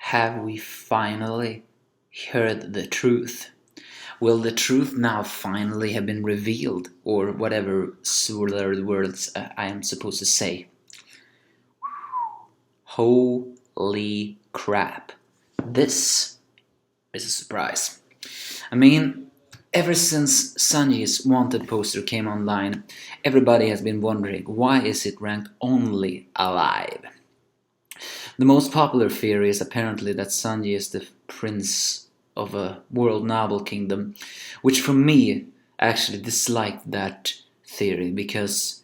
Have we finally heard the truth? Will the truth now finally have been revealed, or whatever slurred words I am supposed to say? Holy crap. This is a surprise. I mean, ever since Sanjis' wanted poster came online, everybody has been wondering why is it ranked only alive? The most popular theory is apparently that Sanji is the prince of a world novel kingdom, which for me actually disliked that theory because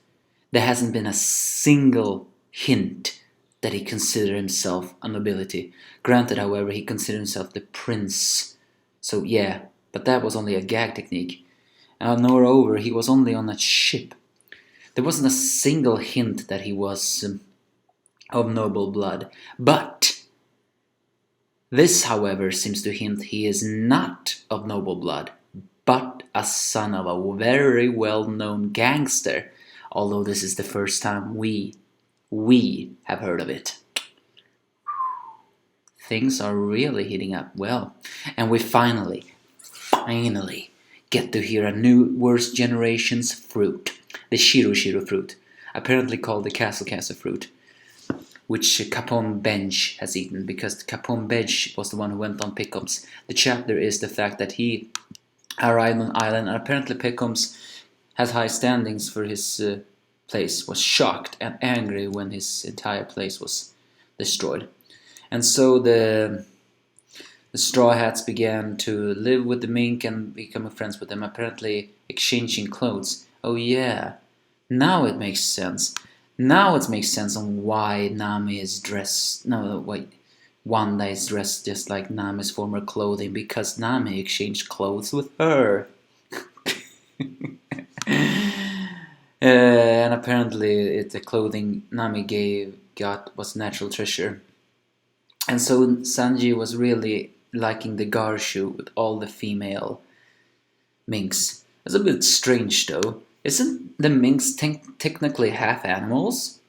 there hasn't been a single hint that he considered himself a nobility. Granted, however, he considered himself the prince. So yeah, but that was only a gag technique. And moreover, he was only on a ship. There wasn't a single hint that he was of noble blood. But this, however, seems to hint he is not of noble blood, but a son of a very well-known gangster, although this is the first time we have heard of it. Things are really heating up well, and we finally get to hear a new worst generation's fruit, the Shiro fruit, apparently called the Castle fruit, which Capone Besh has eaten, because Capone Besh was the one who went on Pickums. The chapter is the fact that he arrived on island, and apparently Pickums has high standings for his place, was shocked and angry when his entire place was destroyed. And so the Straw Hats began to live with the mink and become friends with them, apparently exchanging clothes. Oh yeah, now it makes sense. Now it makes sense on why Nami is dressed... No, wait. Wanda is dressed just like Nami's former clothing, because Nami exchanged clothes with her. And apparently the clothing Nami got was natural treasure. And so Sanji was really liking the Garshu with all the female minks. It's a bit strange though. Isn't the minks technically half animals?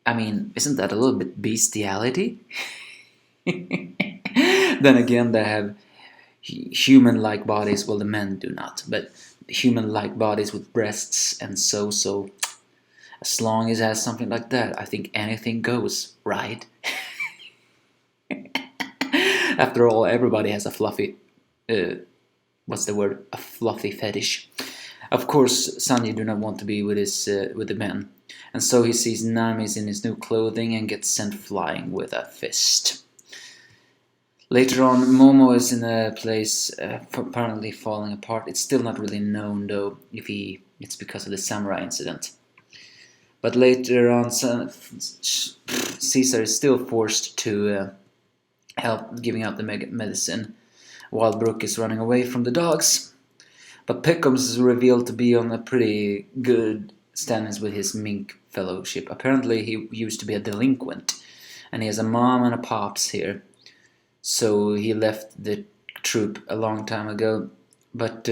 I mean, isn't that a little bit bestiality? Then again, they have human-like bodies. Well, the men do not, but human-like bodies with breasts and so as long as it has something like that, I think anything goes, right? After all, everybody has a fluffy... what's the word? A fluffy fetish. Of course, Sanji do not want to be with the men, and so he sees Namis in his new clothing and gets sent flying with a fist. Later on, Momo is in a place apparently falling apart. It's still not really known though if it's because of the samurai incident. But later on, Caesar is still forced to help giving out the medicine, while Brook is running away from the dogs. But Pickums is revealed to be on a pretty good standings with his mink fellowship. Apparently he used to be a delinquent, and he has a mom and a pops here. So he left the troop a long time ago, but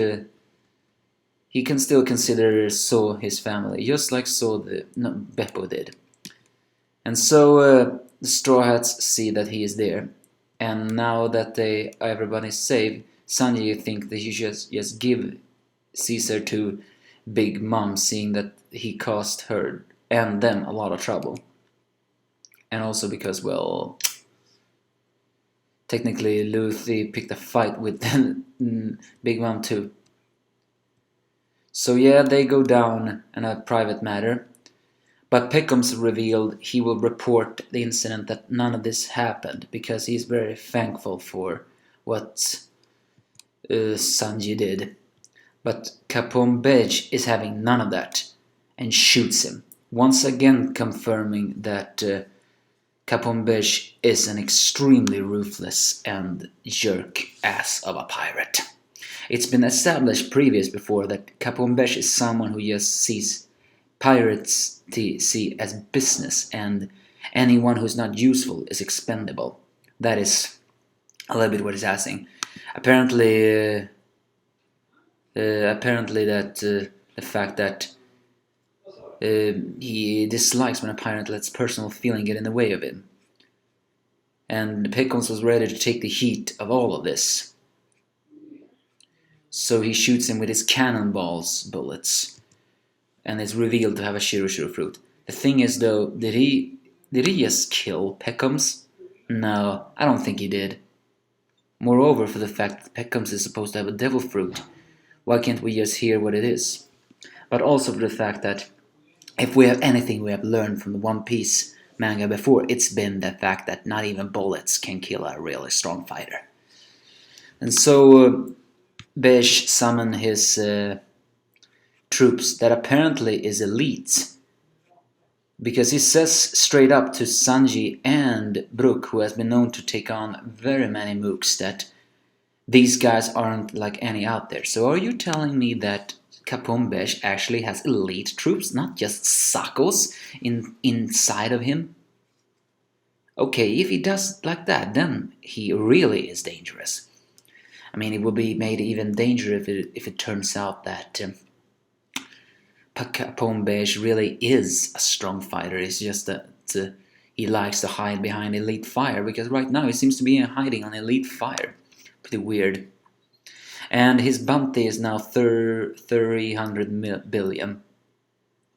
he can still consider So his family, just like Beppo did. And so the Straw Hats see that he is there, and now that everybody's safe, Sanji think that he should just give Caesar to Big Mom, seeing that he caused her and them a lot of trouble. And also because, well, technically Luffy picked a fight with Big Mom too. So yeah, they go down in a private matter. But Pickums revealed he will report the incident, that none of this happened, because he's very thankful for what Sanji did. But Capone Besh is having none of that and shoots him, once again confirming that Capone Besh is an extremely ruthless and jerk ass of a pirate. It's been established before that Capone Besh is someone who just sees pirates see as business, and anyone who's not useful is expendable. That is a little bit what he's asking. Apparently that the fact that he dislikes when a pirate lets personal feeling get in the way of him. and Pickles was ready to take the heat of all of this. So he shoots him with his cannonballs bullets, and it's revealed to have a Shiro fruit. The thing is, though, did he just kill Pickles? No, I don't think he did. Moreover, for the fact that Pickles is supposed to have a devil fruit, why can't we just hear what it is? But also for the fact that if we have anything we have learned from the One Piece manga before, it's been the fact that not even bullets can kill a really strong fighter. And so Besh summoned his troops that apparently is elite, because he says straight up to Sanji and Brook, who has been known to take on very many mooks, that these guys aren't like any out there. So are you telling me that Capone Besh actually has elite troops, not just Sakos inside of him? Okay, if he does like that, then he really is dangerous. I mean, it would be made even dangerous if it turns out that Capone Besh really is a strong fighter. It's just that he likes to hide behind elite fire, because right now he seems to be hiding on elite fire. Pretty weird. And his bounty is now 300 billion.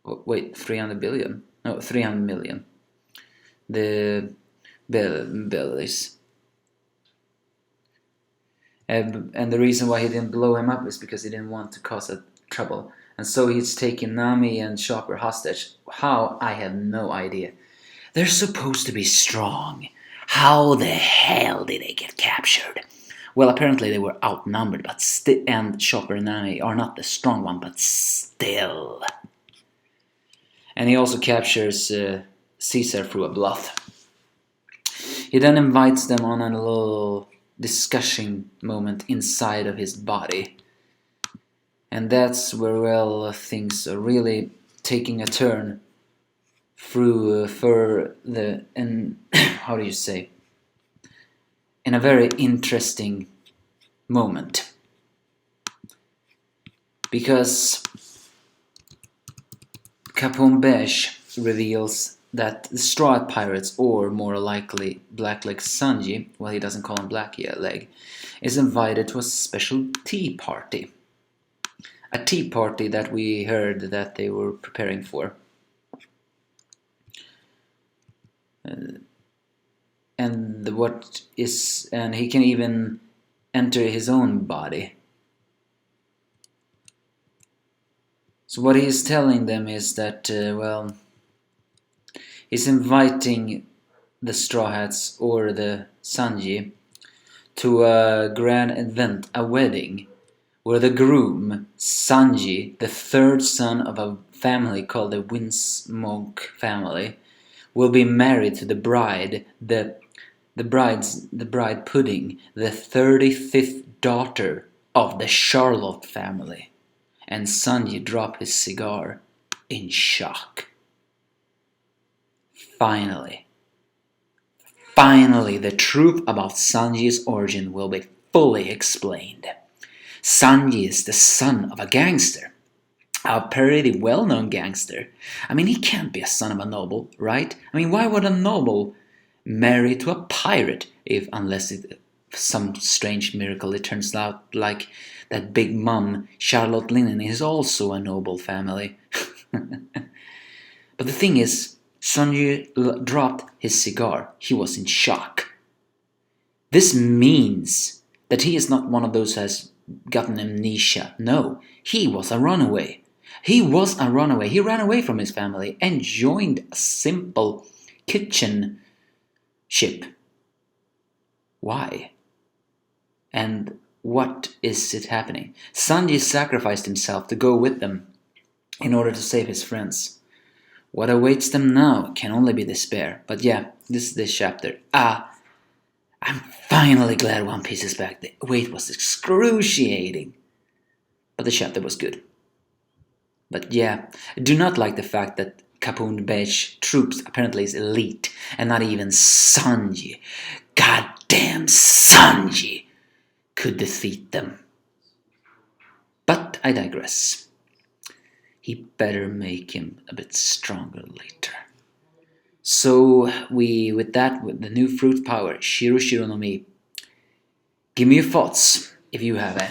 Oh, wait, 300 billion? No, 300 million. The bellies. And the reason why he didn't blow him up is because he didn't want to cause trouble. And so he's taking Nami and Chopper hostage. How? I have no idea. They're supposed to be strong. How the hell did they get captured? Well, apparently they were outnumbered, and Chopper and Nami are not the strong one, but still. And he also captures Caesar through a bluff. He then invites them on a little discussion moment inside of his body. And that's where, well, things are really taking a turn through how do you say, in a very interesting moment. Because Capone Besh reveals that the Straw Hat Pirates, or more likely Blackleg Sanji, well, he doesn't call him Blackleg, is invited to a special tea party. A tea party that we heard that they were preparing for. And he can even enter his own body. So what he is telling them is that, well, he's inviting the Straw Hats or the Sanji to a grand event, a wedding, where the groom, Sanji, the third son of a family called the Windsmoke family, will be married to the bride, the bride Pudding, the 35th daughter of the Charlotte family. And Sanji dropped his cigar in shock. Finally, the truth about Sanji's origin will be fully explained. Sanji is the son of a gangster. A pretty well-known gangster. I mean, he can't be a son of a noble, right? I mean, why would a noble marry to a pirate unless some strange miracle it turns out like that Big Mom, Charlotte Linen, is also a noble family. But the thing is, Sanji dropped his cigar. He was in shock. This means that he is not one of those who has gotten amnesia. No, he was a runaway. He ran away from his family and joined a simple kitchen ship. Why? And what is it happening? Sanji sacrificed himself to go with them in order to save his friends. What awaits them now can only be despair. But yeah, this is this chapter. I'm finally glad One Piece is back. The wait was excruciating. But the chapter was good. But yeah, I do not like the fact that Capone Besh troops apparently is elite, and not even Sanji, goddamn Sanji, could defeat them. But I digress. He better make him a bit stronger later. So with that, with the new fruit power, Shiro Shiro no Mi, give me your thoughts if you have any.